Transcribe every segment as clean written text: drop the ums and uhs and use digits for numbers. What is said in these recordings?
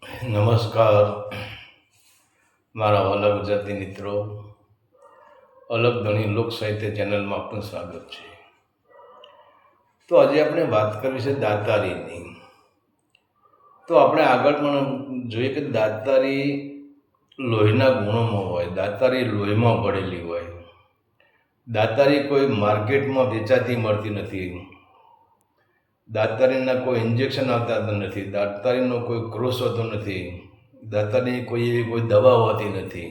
નમસ્કાર મારા વાલા ગુજરાતી મિત્રો, અલગ ધણી લોક સાહિત્ય ચેનલમાં આપનું સ્વાગત છે. તો આજે આપણે વાત કરવી છે દાતારીની. તો આપણે આગળ પણ જોઈએ કે દાતારી લોહીના ગુણોમાં હોય, દાતારી લોહીમાં પડેલી હોય. દાતારી કોઈ માર્કેટમાં વેચાતી મળતી નથી. દાતારીના કોઈ ઇન્જેક્શન આવતા નથી. દાતારીનો કોઈ ક્રોસ હોતો નથી. દાતારીની કોઈ એવી કોઈ દવા હોતી નથી.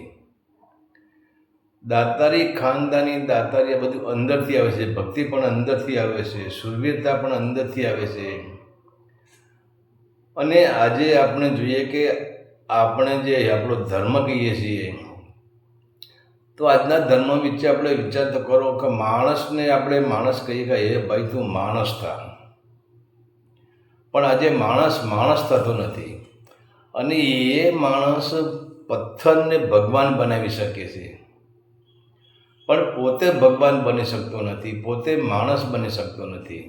દાતારી ખાનદાની દાતારી આ બધું અંદરથી આવે છે. ભક્તિ પણ અંદરથી આવે છે. શૂરવીરતા પણ અંદરથી આવે છે. અને આજે આપણે જોઈએ કે આપણે જે આપણો ધર્મ કહીએ છીએ, તો આજના ધર્મ વિશે આપણે વિચાર તો કરો કે માણસને આપણે માણસ કહીએ કે એ ભાઈ તું માણસ થા, પણ આજે માણસ થતો નથી. અને એ માણસ પથ્થરને ભગવાન બનાવી શકે છે, પણ પોતે ભગવાન બની શકતો નથી, પોતે માણસ બની શકતો નથી.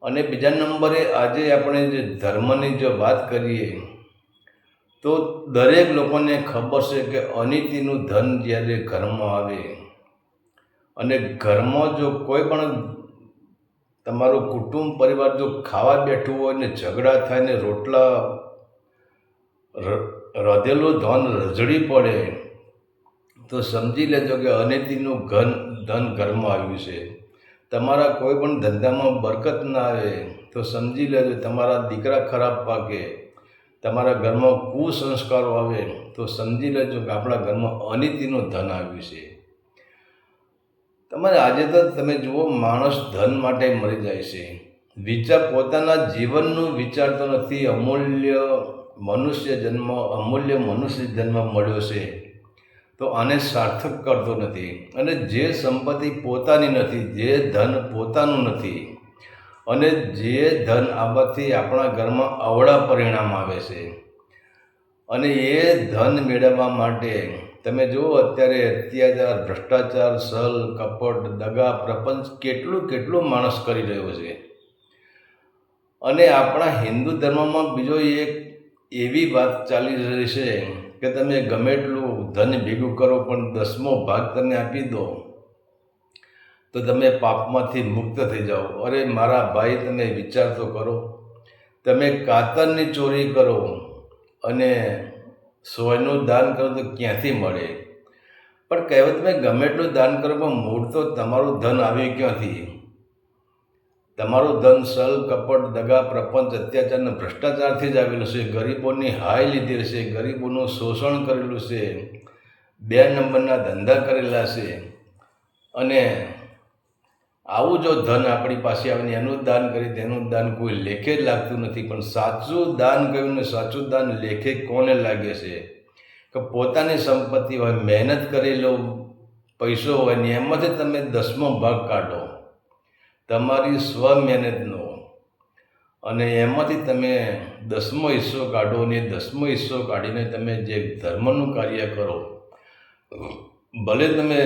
અને બીજા નંબરે આજે આપણે જે ધર્મની જો વાત કરીએ તો દરેક લોકોને ખબર છે કે અનિતિનું ધન જ્યારે ઘરમાં આવે અને ઘરમાં જો કોઈ પણ તમારું કુટુંબ પરિવાર જો ખાવા બેઠું હોય ને ઝઘડા થાય ને રોટલા રધેલું ધન રજડી પડે, તો સમજી લેજો કે અનિતિનું ધન ઘરમાં આવ્યું છે. તમારા કોઈ પણ ધંધામાં બરકત ના આવે તો સમજી લેજો તમારા દીકરા ખરાબ પાકે. તમારા ઘરમાં કુસંસ્કારો આવે તો સમજી લેજો કે આપણા ઘરમાં અનિતિનું ધન આવ્યું છે. તમારે આજે તો તમે જુઓ, માણસ ધન માટે મરી જાય છે. પોતાના જીવનનું વિચારતો નથી. અમૂલ્ય મનુષ્ય જન્મ મળ્યો છે, તો આને સાર્થક કરતો નથી. અને જે સંપત્તિ પોતાની નથી, જે ધન પોતાનું નથી, અને જે ધન આવવાથી આપણા ઘરમાં અવળા પરિણામ આવે છે. અને એ ધન મેળવવા માટે તમે જુઓ અત્યારે અત્યાચાર, ભ્રષ્ટાચાર, છલ, કપટ, દગા, પ્રપંચ કેટલું માણસ કરી રહ્યો છે. અને આપણા હિન્દુ ધર્મમાં બીજો એક એવી વાત ચાલી રહી છે કે તમે ગમે એટલું ધન ભેગું કરો પણ 10મો ભાગ તમે આપી દો તો તમે પાપમાંથી મુક્ત થઈ જાઓ. અરે મારા ભાઈ, તમે વિચાર તો કરો. તમે કાતરની ચોરી કરો અને સોયનું દાન કરો તો ક્યાંથી મળે? પણ કહેવત, તમે ગમે એટલું દાન કરો પણ મૂળ તો તમારું ધન આવ્યું ક્યાંથી? તમારું ધન છલ, કપટ, દગા, પ્રપંચ, અત્યાચાર અને ભ્રષ્ટાચારથી જ આવેલું છે. ગરીબોની હાય લીધેલી છે, ગરીબોનું શોષણ કરેલું છે, 2 નંબરના ધંધા કરેલા છે. અને આવું જો ધન આપણી પાસે આવીને એનું દાન કરી તેનું દાન કોઈ લેખે જ લાગતું નથી. પણ સાચું દાન કહ્યું ને સાચું દાન લેખે કોને લાગે છે? કે પોતાની સંપત્તિ હોય, મહેનત કરેલો પૈસો હોય ને એમાંથી તમે 10મો ભાગ કાઢો, તમારી સ્વ મહેનતનો, અને એમાંથી તમે 10મો હિસ્સો કાઢો. અને 10મો હિસ્સો કાઢીને તમે જે ધર્મનું કાર્ય કરો, ભલે તમે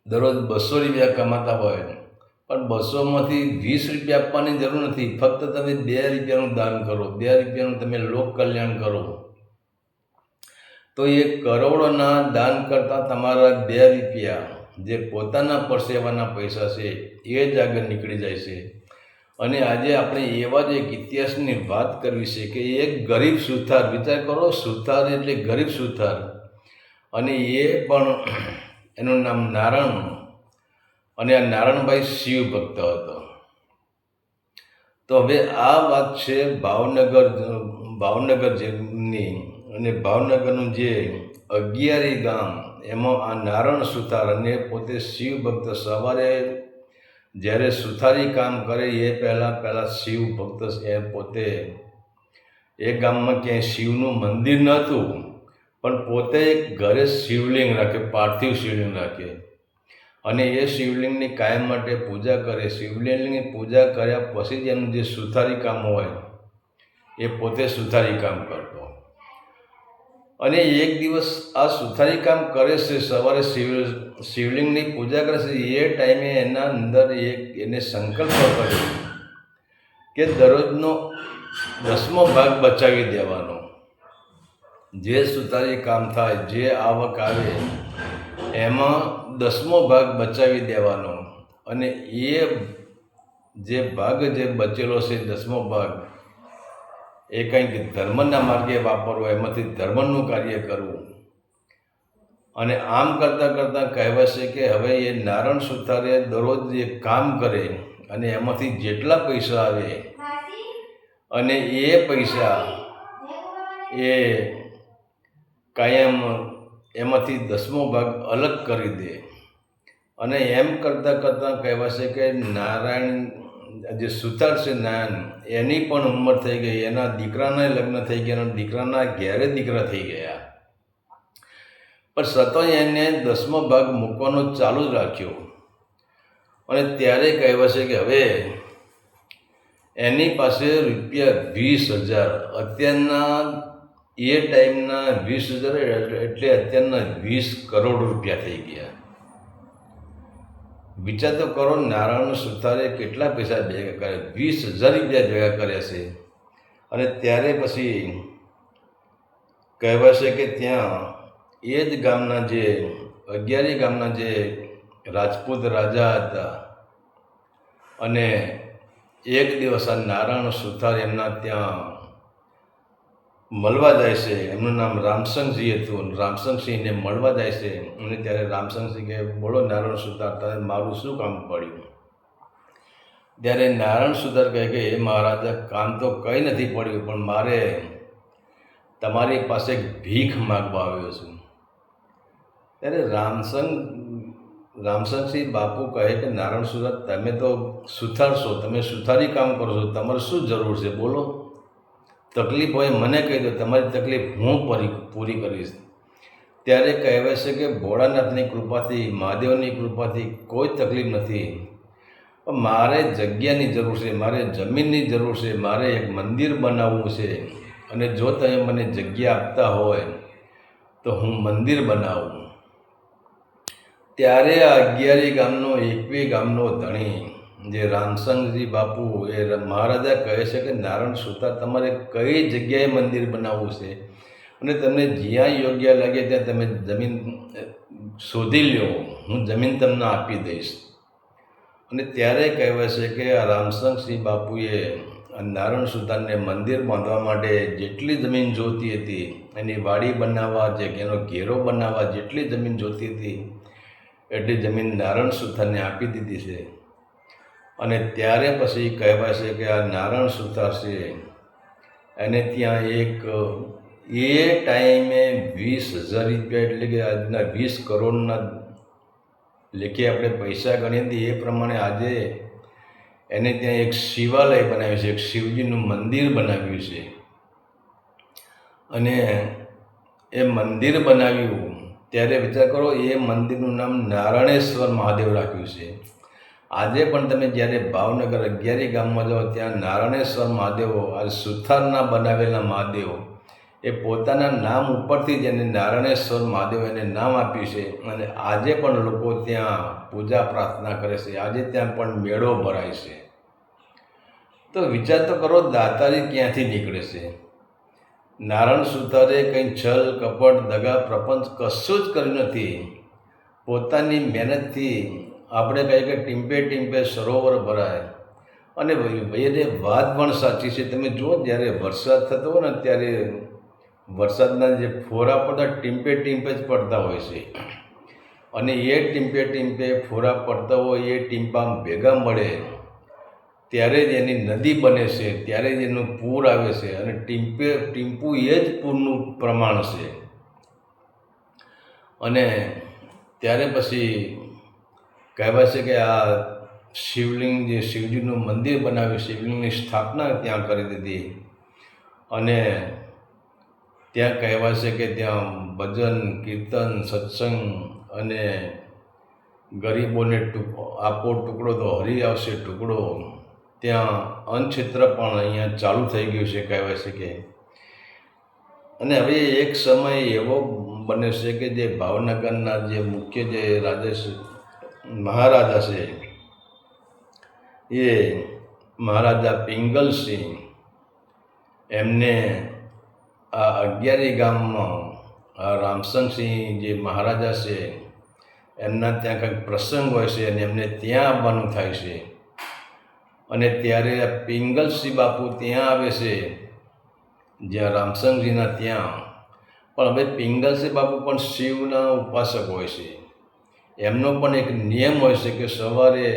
દરરોજ 200 રૂપિયા કમાતા હોય, પણ 200માંથી 20 રૂપિયા આપવાની જરૂર નથી. ફક્ત તમે 2 રૂપિયાનું દાન કરો, 2 રૂપિયાનું તમે લોક કલ્યાણ કરો, તો એ કરોડોના દાન કરતાં તમારા 2 રૂપિયા જે પોતાના પરસેવાના પૈસા છે એ જ આગળ નીકળી જાય છે. અને આજે આપણે એવા જ એક ઇતિહાસની વાત કરવી છે કે એક ગરીબ સુથાર, વિચાર કરો, સુથાર એટલે ગરીબ સુથાર, અને એ પણ એનું નામ નારાયણ, અને આ નારાયણભાઈ શિવ ભક્ત હતો. તો હવે આ વાત છે ભાવનગર જેની, અને ભાવનગરનું જે 11 ગામ, એમાં આ નારાયણ સુથાર અને પોતે શિવ ભક્ત. સવારે જ્યારે સુથારી કામ કરે એ પહેલાં શિવ ભક્ત એ પોતે એ ગામમાં ક્યાંય શિવનું મંદિર નહોતું, પણ પોતે એક ઘરે શિવલિંગ રાખે, પાર્થિવ શિવલિંગ રાખે, અને એ શિવલિંગની કાયમ માટે પૂજા કરે. શિવલિંગની પૂજા કર્યા પછી જ એનું જે સુથારી કામ હોય એ પોતે સુથારી કામ કરતો. અને એક દિવસ આ સુથારી કામ કરે છે, સવારે શિવલિંગની પૂજા કરે છે. એ ટાઈમે એના અંદર એને સંકલ્પ કર્યો કે દરરોજનો 10મો ભાગ બચાવી દેવાનો. જે સુતારી કામ થાય, જે આવક આવે એમાં 10મો ભાગ બચાવી દેવાનો. અને એ જે ભાગ જે બચેલો છે 10મો ભાગ એ કંઈક ધર્મના માર્ગે વાપરવો, એમાંથી ધર્મનું કાર્ય કરવું. અને આમ કરતાં કરતાં કહેવાય છે કે હવે એ નારાયણ સુતારે દરરોજ એ કામ કરે અને એમાંથી જેટલા પૈસા આવે અને એ પૈસા એ કાયમ એમાંથી 10મો ભાગ અલગ કરી દે. અને એમ કરતાં કરતાં કહેવાય છે કે નારાયણ જે સુતાર છે નારાયણ, એની પણ ઉંમર થઈ ગઈ, એના દીકરાના લગ્ન થઈ ગયા અને દીકરાના ઘેરે દીકરા થઈ ગયા, પણ છતાંય એને 10મો ભાગ મૂકવાનો ચાલુ જ રાખ્યો. અને ત્યારે કહેવાય છે કે હવે એની પાસે ₹20,000, અત્યારના એ ટાઈમના 20,000 એટલે અત્યારના 20 કરોડ રૂપિયા થઈ ગયા. વિચાર તો કરો, નારાયણ સુતારે કેટલા પૈસા ભેગા કર્યા, 20,000 રૂપિયા ભેગા કર્યા છે. અને ત્યારે પછી કહેવાય છે કે ત્યાં એ જ ગામના જે અગિયારી ગામના જે રાજપૂત રાજા હતા, અને એક દિવસ આ નારાયણ સુતાર એમના ત્યાં મળવા જાય છે. એમનું નામ રામસંગજી હતું. રામસંગસિંહને મળવા જાય છે અને ત્યારે રામસંગસિંહ કહે, બોલો નારાયણ સુતાર, તમે મારું શું કામ પડ્યું? ત્યારે નારાયણ સુતાર કહે કે એ મહારાજા, કામ તો કંઈ નથી પડ્યું, પણ મારે તમારી પાસે ભીખ માગવા આવ્યો છું. ત્યારે રામસંગસિંહ બાપુ કહે કે નારાયણ સુતાર, તમે તો સુથાર છો, તમે સુથારી કામ કરો છો, તમારે શું જરૂર છે, બોલો. તકલીફ હોય મને કહી દો, તમારી તકલીફ હું પૂરી કરીશ. ત્યારે કહેવાય છે કે ભોળાનાથની કૃપાથી, મહાદેવની કૃપાથી કોઈ તકલીફ નથી, પણ મારે જગ્યાની જરૂર છે, મારે જમીનની જરૂર છે, મારે એક મંદિર બનાવવું છે. અને જો તમે મને જગ્યા આપતા હોય તો હું મંદિર બનાવું. ત્યારે આ અગિયારી ગામનો, 21 ગામનો ધણી જે રામસંગજી બાપુ એ મહારાજા કહે છે કે નારાયણ સુતાર, તમારે કઈ જગ્યાએ મંદિર બનાવવું છે અને તમને જ્યાં યોગ્ય લાગે ત્યાં તમે જમીન શોધી લો, હું જમીન તમને આપી દઈશ. અને ત્યારે કહેવાય છે કે આ રામસંગસિંહ બાપુએ નારાયણ સુતારને મંદિર બાંધવા માટે જેટલી જમીન જોતી હતી, એની વાડી બનાવવા, એનો ઘેરો બનાવવા જેટલી જમીન જોતી હતી એટલી જમીન નારાયણ સુતારને આપી દીધી છે. અને ત્યારે પછી કહેવાય છે કે આ નારાયણ સુતાર છે એને ત્યાં એક એ ટાઈમે 20,000 રૂપિયા એટલે કે આજના 20 કરોડના લેખે આપણે પૈસા ગણીએ છીએ એ પ્રમાણે આજે એને ત્યાં એક શિવાલય બનાવ્યું છે, એક શિવજીનું મંદિર બનાવ્યું છે. અને એ મંદિર બનાવ્યું ત્યારે વિચાર કરો, એ મંદિરનું નામ નારાયણેશ્વર મહાદેવ રાખ્યું છે. આજે પણ તમે જ્યારે ભાવનગર અગિયારી ગામમાં જાઓ ત્યાં નારાયણેશ્વર મહાદેવો, આ સુથારના બનાવેલા મહાદેવ, એ પોતાના નામ ઉપરથી જ એને નારાયણેશ્વર મહાદેવ એને નામ આપ્યું છે. અને આજે પણ લોકો ત્યાં પૂજા પ્રાર્થના કરે છે, આજે ત્યાં પણ મેળો ભરાય છે. તો વિચાર તો કરો, દાતારી ક્યાંથી નીકળે છે? નારાયણ સુતારે કંઈ છલ કપટ દગા પ્રપંચ કશું જ કર્યું નથી. પોતાની મહેનતથી આપણે કહીએ કે ટીમ્પે ટીમ્પે સરોવર ભરાય. અને એને વાત પણ સાચી છે. તમે જુઓ, જ્યારે વરસાદ થતો હોય ને ત્યારે વરસાદના જે ફોરા પડતા ટીમ્પે ટીમ્પે જ પડતા હોય છે. અને એ ટીમ્પે ટીમ્પે ફોરા પડતા હોય, એ ટીમ્પા ભેગા મળે ત્યારે જ એની નદી બને છે, ત્યારે જ એનું પૂર આવે છે. અને ટીમ્પું એ જ પૂરનું પ્રમાણ છે. અને ત્યારે પછી કહેવાય છે કે આ શિવલિંગ, જે શિવજીનું મંદિર બનાવ્યું, શિવલિંગની સ્થાપના ત્યાં કરી દીધી. અને ત્યાં કહેવાય છે કે ત્યાં ભજન કીર્તન સત્સંગ અને ગરીબોને આપો ટુકડો તો હરી આવશે ટુકડો, ત્યાં અન્નક્ષેત્ર પણ અહીંયા ચાલુ થઈ ગયું છે કહેવાય છે કે. અને હવે એક સમય એવો બને છે કે જે ભાવનગરના જે મુખ્ય જે મહારાજા છે એ મહારાજા પિંગલસિંહ, એમને આ અગિયારી ગામમાં આ રામસંગસિંહ જે મહારાજા છે એમના ત્યાં કંઈક પ્રસંગ હોય છે અને એમને ત્યાં આવવાનું થાય છે. અને ત્યારે આ પિંગલસિંહ બાપુ ત્યાં આવે છે, જ્યાં રામસંગજીના ત્યાં. પણ હવે પિંગલસિંહ બાપુ પણ શિવના ઉપાસક હોય છે. એમનો પણ એક નિયમ હોય છે કે સવારે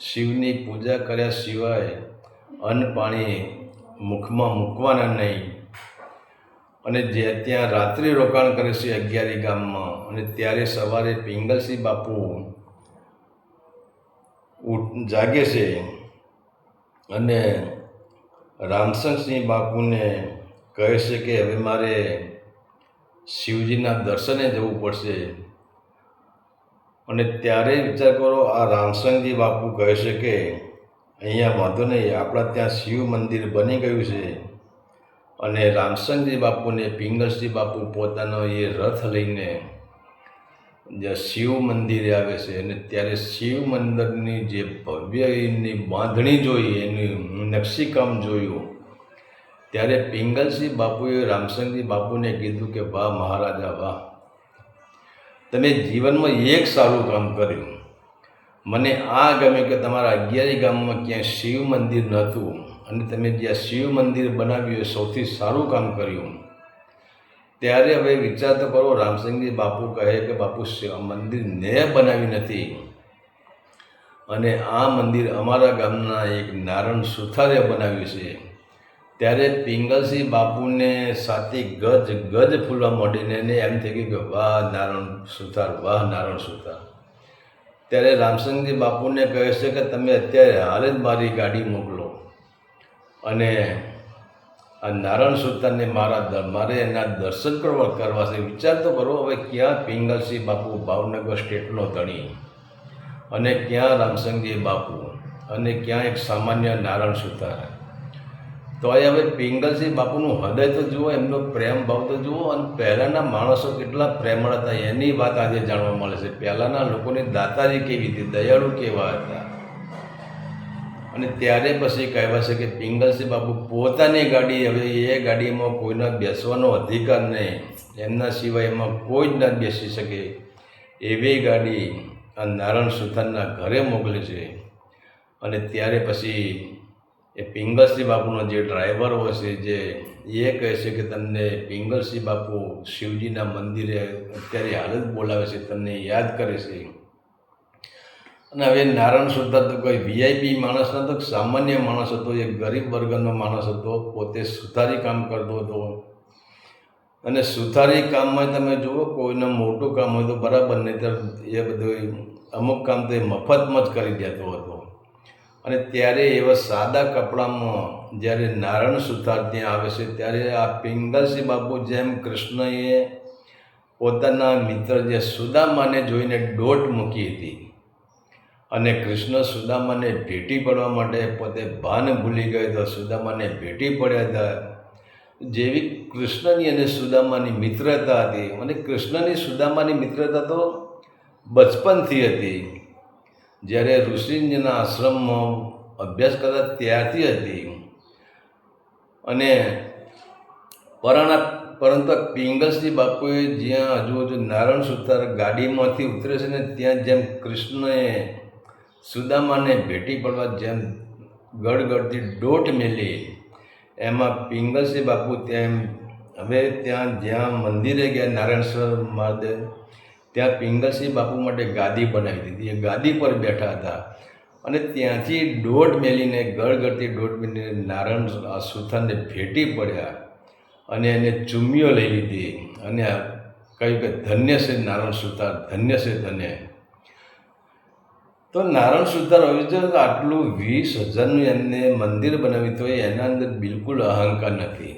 શિવની પૂજા કર્યા સિવાય અન્ન પાણી મુખમાં મૂકવાના નહીં. અને જે ત્યાં રાત્રિ રોકાણ કરે છે અગિયારી ગામમાં. અને ત્યારે સવારે પિંગલસિંહ બાપુ જાગે છે અને રામસંગસિંહ બાપુને કહે છે કે હવે મારે શિવજીના દર્શને જવું પડશે. અને ત્યારે વિચાર કરો, આ રામસંગજી બાપુ કહે છે કે અહીંયા વાંધો નહીં, આપણા ત્યાં શિવ મંદિર બની ગયું છે. અને રામસંગજી બાપુને પિંગલસિંહ બાપુ પોતાનો એ રથ લઈને જ્યાં શિવ મંદિરે આવે છે. અને ત્યારે શિવ મંદિરની જે ભવ્ય એની બાંધણી જોઈ, એનું નકશીકામ જોયું, ત્યારે પિંગલસિંહ બાપુએ રામસંગજી બાપુને કીધું કે વાહ મહારાજા વાહ, તમે જીવનમાં એક સારું કામ કર્યું. મને આ ગમ્યું કે તમારા અગિયારી ગામમાં ક્યાંય શિવ મંદિર નહોતું અને તમે જ્યાં શિવ મંદિર બનાવ્યું એ સૌથી સારું કામ કર્યું. ત્યારે હવે વિચાર તો કરો, રામસંગજી બાપુ કહે કે બાપુ મંદિર મેં બનાવી નથી, અને આ મંદિર અમારા ગામના એક નારણ સુથારે બનાવ્યું છે. ત્યારે પિંગલસિંહ બાપુને સાથી ગજ ફૂલવા માંડીને એને એમ થઈ ગયું કે વાહ નારણ સુથાર, વાહ નારણ સુથાર. ત્યારે રામસંગજી બાપુને કહે છે કે તમે અત્યારે હાલ જ મારી ગાડી મોકલો અને આ નારણ સુથારને મારે એના દર્શન કરવા છે. વિચાર તો કરો, હવે ક્યાં પિંગલસિંહ બાપુ ભાવનગર સ્ટેટનો ધણી, અને ક્યાં રામસંગજી બાપુ, અને ક્યાં એક સામાન્ય નારણ સુથાર. તો હવે પિંગલસિંહ બાપુનું હૃદય તો જુઓ, એમનો પ્રેમ ભાવ તો જુઓ. અને પહેલાંના માણસો કેટલા પ્રેમળ હતા એની વાત આજે જાણવા મળે છે. પહેલાંના લોકોની દાતારી કેવી હતી, દયાળુ કેવા હતા. અને ત્યારે પછી કહેવાય છે કે પિંગલસિંહ બાપુ પોતાની ગાડી, હવે એ ગાડીમાં કોઈના બેસવાનો અધિકાર નહીં, એમના સિવાય એમાં કોઈ જ ના બેસી શકે એવી ગાડી આ નારણ સુથારના ઘરે મોકલે છે. અને ત્યારે પછી એ પિંગલસિંહ બાપુનો જે ડ્રાઈવર હોય છે, જે એ કહે છે કે તમને પિંગલસિંહ બાપુ શિવજીના મંદિરે અત્યારે હાલ જ બોલાવે છે, તમને યાદ કરે છે. અને હવે નારણ સુથાર તો કોઈ વીઆઈપી માણસ નહોતો, સામાન્ય માણસ હતો, એક ગરીબ વર્ગનો માણસ હતો, પોતે સુથારી કામ કરતો હતો. અને સુથારી કામમાં તમે જુઓ, કોઈનું મોટું કામ હોય તો બરાબર, નહીં તો એ બધું અમુક કામ તો એ મફતમાં જ કરી દેતો હતો. અને ત્યારે એવા સાદા કપડામાં જ્યારે નારણ સુથાર ત્યાં આવે છે, ત્યારે આ પિંગલસિંહ બાપુ જેમ કૃષ્ણએ પોતાના મિત્ર જે સુદામાને જોઈને દોટ મૂકી હતી, અને કૃષ્ણ સુદામાને ભેટી પડવા માટે પોતે ભાન ભૂલી ગયો હતો, સુદામાને ભેટી પડ્યા હતા. જેવી કૃષ્ણની અને સુદામાની મિત્રતા હતી, અને કૃષ્ણની સુદામાની મિત્રતા તો બચપનથી હતી, જ્યારે ઋષિજીના આશ્રમમાં અભ્યાસ કરતા ત્યારથી હતી. અને પરંતુ પિંગલસિંહ બાપુએ જ્યાં હજુ નારણ સુથાર ગાડીમાંથી ઉતરે છે ને, ત્યાં જેમ કૃષ્ણએ સુદામાને ભેટી પડવા જેમ ગળગળતી દોટ મેલી, એમાં પિંગલસિંહ બાપુ ત્યાં જ્યાં મંદિરે ગયા નારાયણેશ્વર મહાદેવ, ત્યાં પિંગલસિંહ બાપુ માટે ગાદી બનાવી દીધી. એ ગાદી પર બેઠા હતા અને ત્યાંથી દોટ મેલીને, ગળગળતી દોટ મેલીને નારણ સુથારને ભેટી પડ્યા અને એને ચુમ્મીઓ લઈ લીધી અને કહ્યું કે ધન્ય છે નારણ સુથાર, ધન્ય છે તને. તો નારણ સુથાર હવે જો આટલું 20,000નું એમને મંદિર બનાવ્યું તો એના અંદર બિલકુલ અહંકાર નથી.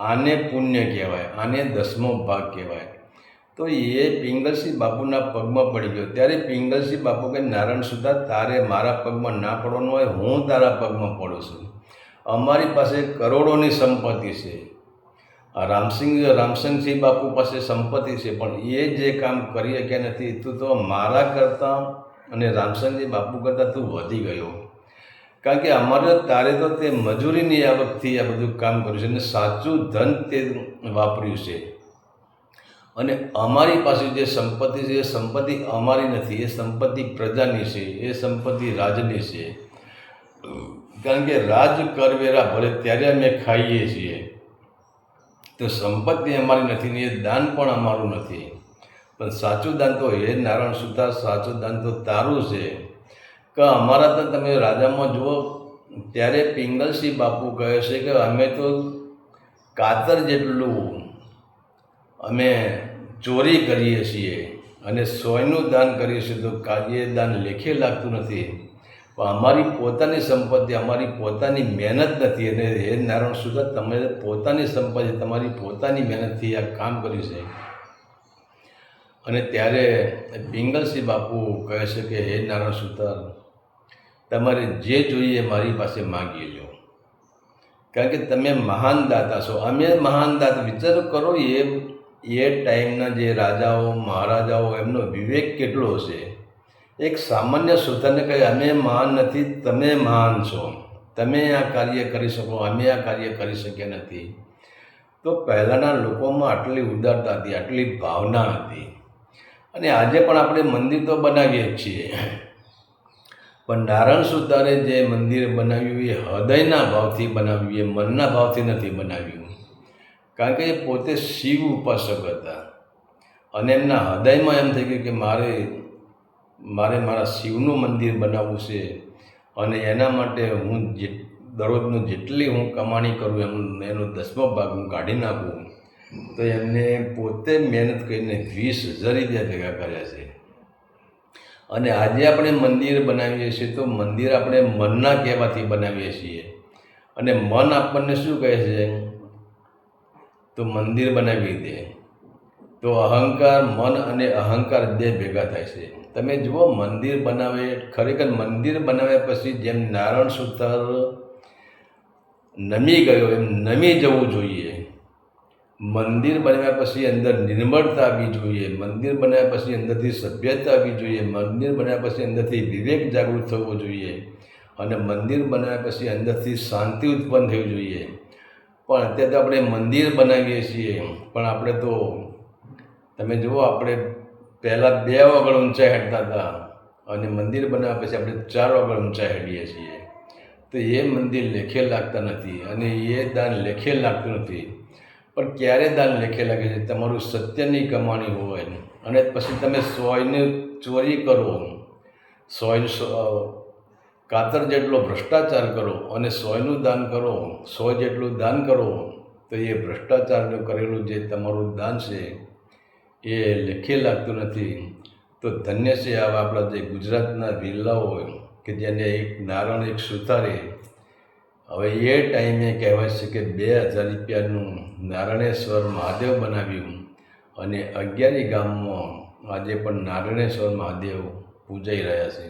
આને પુણ્ય કહેવાય, આને 10મો ભાગ કહેવાય. તો એ પિંગલસિંહ બાપુના પગમાં પડી ગયો. ત્યારે પિંગલસિંહ બાપુ કે નારણ સુથાર, તારે મારા પગમાં ના પડવાનું હોય, હું તારા પગમાં પડું છું. અમારી પાસે કરોડોની સંપત્તિ છે. આ રામસંગસિંહ બાપુ પાસે સંપત્તિ છે, પણ એ જે કામ કરી શક્યા નથી. તું તો મારા કરતાં અને રામસંગજી બાપુ કરતાં તું વધી ગયો. કારણ કે અમારે તારે તો તે મજૂરીની આવકથી આ બધું કામ કર્યું છે અને સાચું ધન તે વાપર્યું છે. અને અમારી પાસે જે સંપત્તિ છે એ સંપત્તિ અમારી નથી, એ સંપત્તિ પ્રજાની છે, એ સંપત્તિ રાજની છે. કારણ કે રાજ કરવેરા ભરે ત્યારે અમે ખાઈએ છીએ. તો સંપત્તિ અમારી નથી ને એ દાન પણ અમારું નથી. પણ સાચું દાન તો હે નારાયણ સુતા, સાચું દાન તો તારું છે. કે અમારા તો તમે રાજામાં જુઓ ત્યારે પિંગલસિંહ બાપુ કહે છે કે અમે તો કાતર જેટલું અમે ચોરી કરીએ છીએ અને સોયનું દાન કરીએ છીએ, તો એ દાન લેખે લાગતું નથી. પણ અમારી પોતાની સંપત્તિ, અમારી પોતાની મહેનત નથી. અને હે નારાયણ સુધા, તમે પોતાની સંપત્તિ, તમારી પોતાની મહેનતથી આ કામ કર્યું છે. અને ત્યારે પિંગલસિંહ બાપુ કહે છે કે હે નારાયણ સુધા, તમારે જે જોઈએ મારી પાસે માગી લો, કારણ કે તમે મહાન દાતા છો, અમે મહાન દાતા. વિચાર કરો એ ટાઈમના જે રાજાઓ મહારાજાઓ, એમનો વિવેક કેટલો હશે. એક સામાન્ય શ્રોતાને કહે અમે મહાન નથી, તમે મહાન છો, તમે આ કાર્ય કરી શકો, અમે આ કાર્ય કરી શક્યા નથી. તો પહેલાંના લોકોમાં આટલી ઉદારતા હતી, આટલી ભાવના હતી. અને આજે પણ આપણે મંદિર તો બનાવીએ જ છીએ, પણ નારાયણ સુતારે જે મંદિર બનાવ્યું એ હૃદયના ભાવથી બનાવ્યું, એ મનના ભાવથી નથી બનાવ્યું. કારણ કે એ પોતે શિવ ઉપાસક હતા અને એમના હૃદયમાં એમ થઈ ગયું કે મારા શિવનું મંદિર બનાવવું છે. અને એના માટે હું દરરોજનું જેટલી હું કમાણી કરું એનો 10મો ભાગ હું કાઢી નાખું. તો એમને પોતે મહેનત કરીને 20,000 રૂપિયા ભેગા કર્યા છે. અને આજે આપણે મંદિર બનાવીએ છીએ તો મંદિર આપણે મનના કહેવાથી બનાવીએ છીએ. અને મન આપણને શું કહે છે? તો મંદિર બનાવી દે. તો અહંકાર, મન અને અહંકાર બે ભેગા થાય છે. તમે જુઓ મંદિર બનાવે, ખરેખર મંદિર બનાવ્યા પછી જેમ નારાયણ સુતાર નમી ગયો એમ નમી જવું જોઈએ. મંદિર બનાવ્યા પછી અંદર નિર્મળતા આવવી જોઈએ. મંદિર બનાવ્યા પછી અંદરથી સભ્યતા આવવી જોઈએ. મંદિર બનાવ્યા પછી અંદરથી વિવેક જાગૃત થવો જોઈએ. અને મંદિર બનાવ્યા પછી અંદરથી શાંતિ ઉત્પન્ન થવી જોઈએ. પણ અત્યારે તો આપણે મંદિર બનાવીએ છીએ, પણ આપણે તો તમે જુઓ, આપણે પહેલાં 2 વગર ઊંચાઈ હેડતા હતા અને મંદિર બનાવ્યા પછી આપણે 4 વગર ઊંચાઈ હેડીએ છીએ. તો એ મંદિર લેખે લાગતા નથી અને એ દાન લેખે લાગતું નથી. પણ ક્યારે દાન લેખે લાગે છે? તમારું સત્યની કમાણી હોય અને પછી તમે સોયની ચોરી કરો, કાતર જેટલો ભ્રષ્ટાચાર કરો અને સોયનું દાન કરો, 100 જેટલું દાન કરો, તો એ ભ્રષ્ટાચારનું કરેલું જે તમારું દાન છે એ લેખે લાગતું નથી. તો ધન્ય છે આવા આપણા જે ગુજરાતના વિરલાઓ કે જેને એક નારાયણ એક સુતારે હવે એ ટાઈમે કહેવાય છે કે 2,000 રૂપિયાનું નારાયણેશ્વર મહાદેવ બનાવ્યું અને 11 ગામમાં આજે પણ નારાયણેશ્વર મહાદેવ પૂજાઈ રહ્યા છે.